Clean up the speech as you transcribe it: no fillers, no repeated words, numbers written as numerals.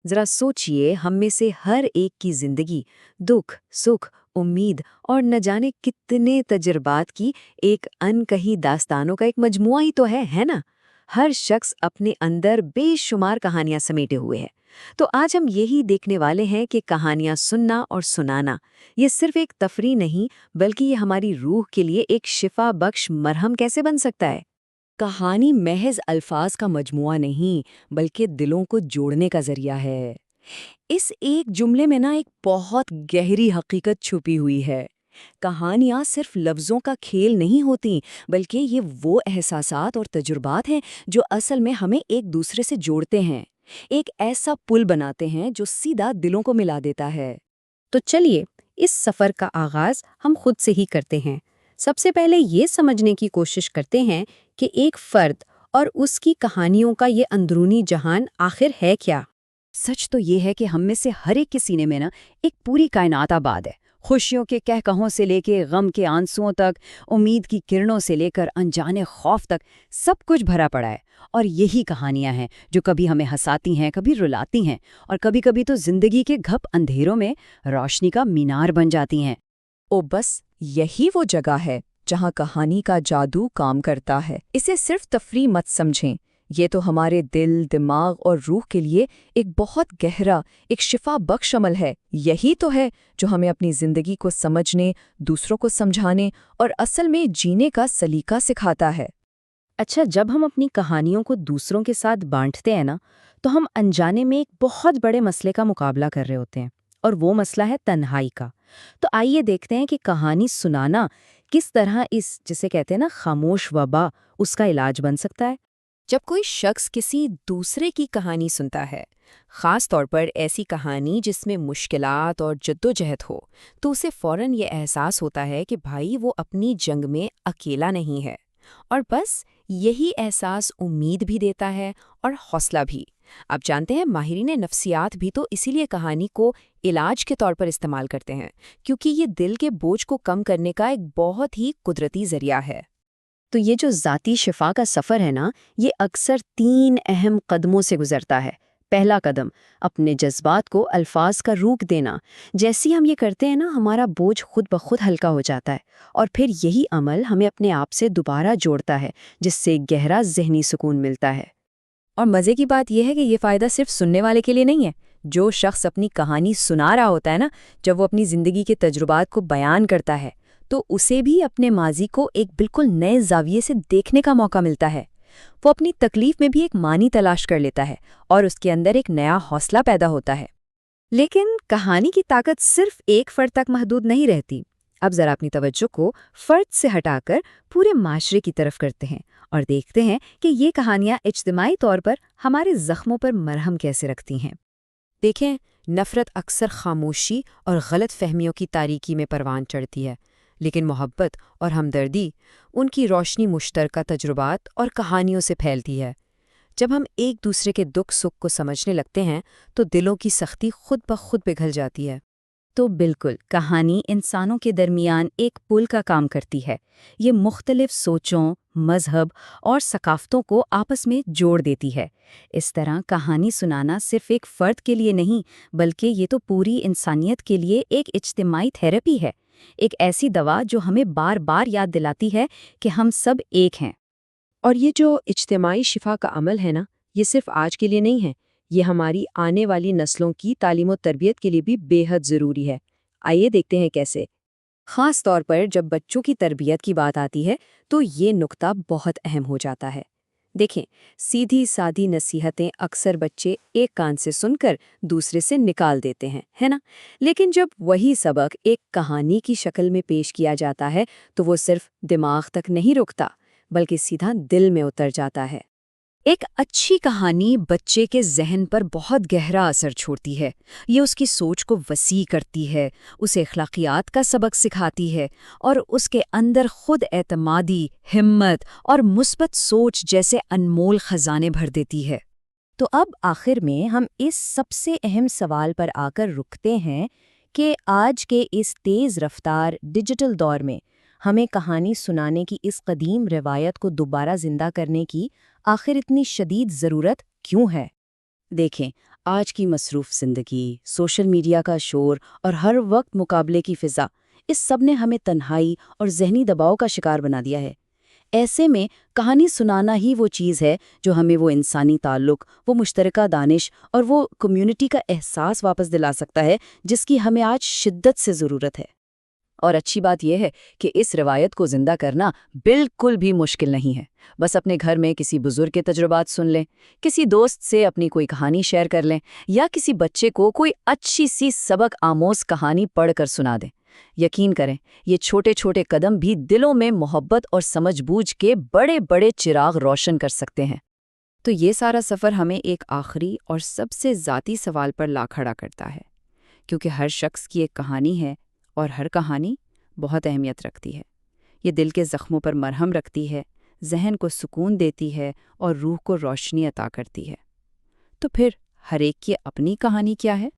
ذرا سوچئے، ہم میں سے ہر ایک کی زندگی دکھ، سکھ، امید اور نہ جانے کتنے تجربات کی ایک کہی داستانوں کا ایک مجموعہ ہی تو ہے نا؟ ہر شخص اپنے اندر بے شمار کہانیاں سمیٹے ہوئے ہے۔ تو آج ہم یہی دیکھنے والے ہیں کہ کہانیاں سننا اور سنانا یہ صرف ایک تفریح نہیں، بلکہ یہ ہماری روح کے لیے ایک شفا بخش مرہم کیسے بن سکتا ہے۔ کہانی محض الفاظ کا مجموعہ نہیں بلکہ دلوں کو جوڑنے کا ذریعہ ہے۔ اس ایک جملے میں ایک بہت گہری حقیقت چھپی ہوئی ہے۔ کہانیاں صرف لفظوں کا کھیل نہیں ہوتی، بلکہ یہ وہ احساسات اور تجربات ہیں جو اصل میں ہمیں ایک دوسرے سے جوڑتے ہیں، ایک ایسا پل بناتے ہیں جو سیدھا دلوں کو ملا دیتا ہے۔ تو چلیے اس سفر کا آغاز ہم خود سے ہی کرتے ہیں۔ سب سے پہلے یہ سمجھنے کی کوشش کرتے ہیں کہ ایک فرد اور اس کی کہانیوں کا یہ اندرونی جہان آخر ہے کیا؟ سچ تو یہ ہے کہ ہم میں سے ہر ایک کے سینے میں ایک پوری کائنات آباد ہے۔ خوشیوں کے کہکہوں سے لے کے غم کے آنسوؤں تک، امید کی کرنوں سے لے کر انجانے خوف تک، سب کچھ بھرا پڑا ہے۔ اور یہی کہانیاں ہیں جو کبھی ہمیں ہنساتی ہیں، کبھی رلاتی ہیں، اور کبھی کبھی تو زندگی کے گھپ اندھیروں میں روشنی کا مینار بن جاتی ہیں۔ بس یہی وہ جگہ ہے جہاں کہانی کا جادو کام کرتا ہے۔ اسے صرف تفریح مت سمجھیں، یہ تو ہمارے دل، دماغ اور روح کے لیے ایک بہت گہرا، ایک شفا بخش عمل ہے۔ یہی تو ہے جو ہمیں اپنی زندگی کو سمجھنے، دوسروں کو سمجھانے اور اصل میں جینے کا سلیقہ سکھاتا ہے۔ اچھا، جب ہم اپنی کہانیوں کو دوسروں کے ساتھ بانٹتے ہیں تو ہم انجانے میں ایک بہت بڑے مسئلے کا مقابلہ کر رہے ہوتے ہیں، اور وہ مسئلہ ہے تنہائی کا۔ تو آئیے دیکھتے ہیں کہ کہانی سنانا کس طرح جسے کہتے ہیں خاموش وبا، اس کا علاج بن سکتا ہے۔ جب کوئی شخص کسی دوسرے کی کہانی سنتا ہے، خاص طور پر ایسی کہانی جس میں مشکلات اور جدوجہد ہو، تو اسے فوراً یہ احساس ہوتا ہے کہ بھائی وہ اپنی جنگ میں اکیلا نہیں ہے، اور بس یہی احساس امید بھی دیتا ہے اور حوصلہ بھی۔ آپ جانتے ہیں، ماہرین نفسیات بھی تو اسی لیے کہانی کو علاج کے طور پر استعمال کرتے ہیں، کیونکہ یہ دل کے بوجھ کو کم کرنے کا ایک بہت ہی قدرتی ذریعہ ہے۔ تو یہ جو ذاتی شفا کا سفر ہے یہ اکثر 3 اہم قدموں سے گزرتا ہے۔ پہلا قدم، اپنے جذبات کو الفاظ کا روپ دینا۔ جیسی ہم یہ کرتے ہیں ہمارا بوجھ خود بخود ہلکا ہو جاتا ہے، اور پھر یہی عمل ہمیں اپنے آپ سے دوبارہ جوڑتا ہے، جس سے گہرا ذہنی سکون ملتا ہے۔ اور مزے کی بات یہ ہے کہ یہ فائدہ صرف سننے والے کے لیے نہیں ہے۔ جو شخص اپنی کہانی سنا رہا ہوتا ہے جب وہ اپنی زندگی کے تجربات کو بیان کرتا ہے، تو اسے بھی اپنے ماضی کو ایک بالکل نئے زاویے سے دیکھنے کا موقع ملتا ہے۔ وہ اپنی تکلیف میں بھی ایک معنی تلاش کر لیتا ہے، اور اس کے اندر ایک نیا حوصلہ پیدا ہوتا ہے۔ لیکن کہانی کی طاقت صرف ایک فرد تک محدود نہیں رہتی۔ اب ذرا اپنی توجہ کو فرد سے ہٹا کر پورے معاشرے کی طرف کرتے ہیں، اور دیکھتے ہیں کہ یہ کہانیاں اجتماعی طور پر ہمارے زخموں پر مرہم کیسے رکھتی ہیں۔ دیکھیں، نفرت اکثر خاموشی اور غلط فہمیوں کی تاریکی میں پروان چڑھتی ہے، لیکن محبت اور ہمدردی ان کی روشنی مشترکہ تجربات اور کہانیوں سے پھیلتی ہے۔ جب ہم ایک دوسرے کے دکھ سکھ کو سمجھنے لگتے ہیں تو دلوں کی سختی خود بخود پگھل جاتی ہے۔ تو بالکل، کہانی انسانوں کے درمیان ایک پل کا کام کرتی ہے۔ یہ مختلف سوچوں، مذہب اور ثقافتوں کو آپس میں جوڑ دیتی ہے۔ اس طرح کہانی سنانا صرف ایک فرد کے لیے نہیں، بلکہ یہ تو پوری انسانیت کے لیے ایک اجتماعی تھراپی ہے، ایک ایسی دوا جو ہمیں بار بار یاد دلاتی ہے کہ ہم سب ایک ہیں۔ اور یہ جو اجتماعی شفا کا عمل ہے یہ صرف آج کے لیے نہیں ہے، یہ ہماری آنے والی نسلوں کی تعلیم و تربیت کے لیے بھی بے حد ضروری ہے۔ آئیے دیکھتے ہیں کیسے۔ خاص طور پر جب بچوں کی تربیت کی بات آتی ہے تو یہ نقطہ بہت اہم ہو جاتا ہے۔ دیکھیں، سیدھی سادھی نصیحتیں اکثر بچے ایک کان سے سن کر دوسرے سے نکال دیتے ہیں، ہے نا؟ لیکن جب وہی سبق ایک کہانی کی شکل میں پیش کیا جاتا ہے تو وہ صرف دماغ تک نہیں رکتا، بلکہ سیدھا دل میں اتر جاتا ہے۔ ایک اچھی کہانی بچے کے ذہن پر بہت گہرا اثر چھوڑتی ہے۔ یہ اس کی سوچ کو وسیع کرتی ہے، اسے اخلاقیات کا سبق سکھاتی ہے، اور اس کے اندر خود اعتمادی، ہمت اور مثبت سوچ جیسے انمول خزانے بھر دیتی ہے۔ تو اب آخر میں ہم اس سب سے اہم سوال پر آ کر رکتے ہیں کہ آج کے اس تیز رفتار ڈیجیٹل دور میں ہمیں کہانی سنانے کی اس قدیم روایت کو دوبارہ زندہ کرنے کی آخر اتنی شدید ضرورت کیوں ہے؟ دیکھیں، آج کی مصروف زندگی، سوشل میڈیا کا شور اور ہر وقت مقابلے کی فضا، اس سب نے ہمیں تنہائی اور ذہنی دباؤ کا شکار بنا دیا ہے۔ ایسے میں کہانی سنانا ہی وہ چیز ہے جو ہمیں وہ انسانی تعلق، وہ مشترکہ دانش اور وہ کمیونٹی کا احساس واپس دلا سکتا ہے جس کی ہمیں آج شدت سے ضرورت ہے۔ اور اچھی بات یہ ہے کہ اس روایت کو زندہ کرنا بالکل بھی مشکل نہیں ہے۔ بس اپنے گھر میں کسی بزرگ کے تجربات سن لیں، کسی دوست سے اپنی کوئی کہانی شیئر کر لیں، یا کسی بچے کو کوئی اچھی سی سبق آموز کہانی پڑھ کر سنا دیں۔ یقین کریں، یہ چھوٹے چھوٹے قدم بھی دلوں میں محبت اور سمجھ بوجھ کے بڑے بڑے چراغ روشن کر سکتے ہیں۔ تو یہ سارا سفر ہمیں ایک آخری اور سب سے ذاتی سوال پر لا کھڑا کرتا ہے، کیونکہ ہر شخص کی ایک کہانی ہے اور ہر کہانی بہت اہمیت رکھتی ہے۔ یہ دل کے زخموں پر مرہم رکھتی ہے، ذہن کو سکون دیتی ہے اور روح کو روشنی عطا کرتی ہے۔ تو پھر ہر ایک کی اپنی کہانی کیا ہے؟